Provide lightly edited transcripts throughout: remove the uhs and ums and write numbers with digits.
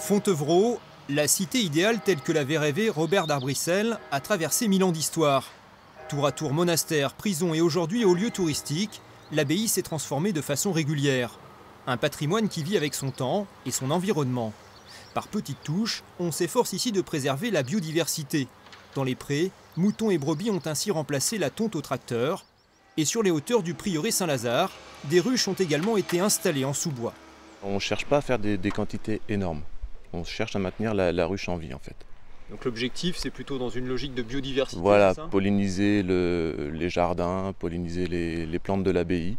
Fontevraud, la cité idéale telle que l'avait rêvé Robert d'Arbrissel, a traversé 1000 ans d'histoire. Tour à tour monastère, prison et aujourd'hui haut lieu touristique, l'abbaye s'est transformée de façon régulière. Un patrimoine qui vit avec son temps et son environnement. Par petites touches, on s'efforce ici de préserver la biodiversité. Dans les prés, moutons et brebis ont ainsi remplacé la tonte au tracteur. Et sur les hauteurs du prieuré Saint-Lazare, des ruches ont également été installées en sous-bois. On ne cherche pas à faire des quantités énormes. On cherche à maintenir la ruche en vie en fait. Donc l'objectif, c'est plutôt dans une logique de biodiversité. Voilà, c'est ça ? polliniser les jardins, polliniser les plantes de l'abbaye.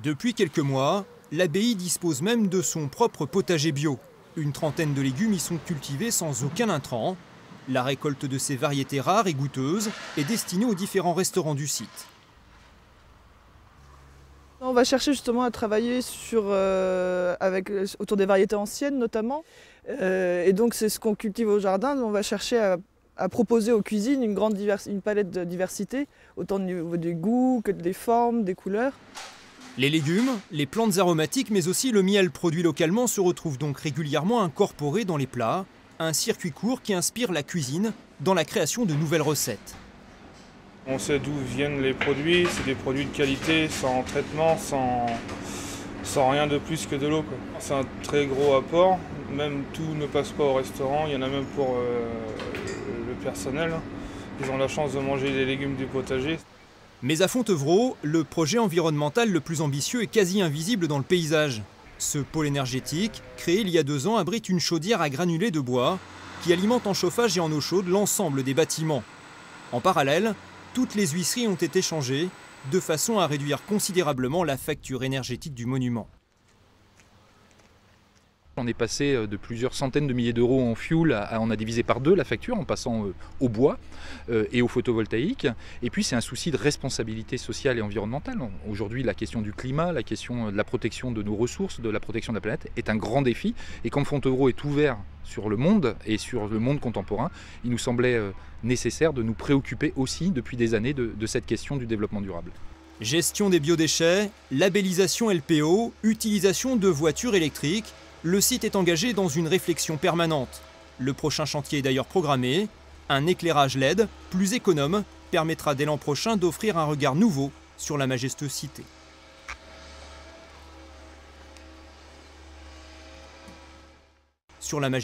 Depuis quelques mois, l'abbaye dispose même de son propre potager bio. Une trentaine de légumes y sont cultivés sans aucun intrant. La récolte de ces variétés rares et goûteuses est destinée aux différents restaurants du site. On va chercher justement à travailler autour des variétés anciennes notamment. Et donc c'est ce qu'on cultive au jardin. On va chercher à proposer aux cuisines une palette de diversité, autant au niveau des goûts que des formes, des couleurs. Les légumes, les plantes aromatiques mais aussi le miel produit localement se retrouvent donc régulièrement incorporés dans les plats. Un circuit court qui inspire la cuisine dans la création de nouvelles recettes. On sait d'où viennent les produits, c'est des produits de qualité, sans traitement, sans rien de plus que de l'eau. C'est un très gros apport, même tout ne passe pas au restaurant, il y en a même pour le personnel. Ils ont la chance de manger les légumes du potager. Mais à Fontevraud, le projet environnemental le plus ambitieux est quasi invisible dans le paysage. Ce pôle énergétique, créé il y a 2 ans, abrite une chaudière à granulés de bois qui alimente en chauffage et en eau chaude l'ensemble des bâtiments. En parallèle, toutes les huisseries ont été changées de façon à réduire considérablement la facture énergétique du monument. On est passé de plusieurs centaines de milliers d'euros en fuel on a divisé par 2 la facture en passant au bois et au photovoltaïque. Et puis c'est un souci de responsabilité sociale et environnementale. Aujourd'hui, la question du climat, la question de la protection de nos ressources, de la protection de la planète est un grand défi. Et comme Fontevraud est ouvert sur le monde et sur le monde contemporain, il nous semblait nécessaire de nous préoccuper aussi depuis des années de cette question du développement durable. Gestion des biodéchets, labellisation LPO, utilisation de voitures électriques. Le site est engagé dans une réflexion permanente. Le prochain chantier est d'ailleurs programmé. Un éclairage LED plus économe permettra dès l'an prochain d'offrir un regard nouveau sur la majestueuse cité.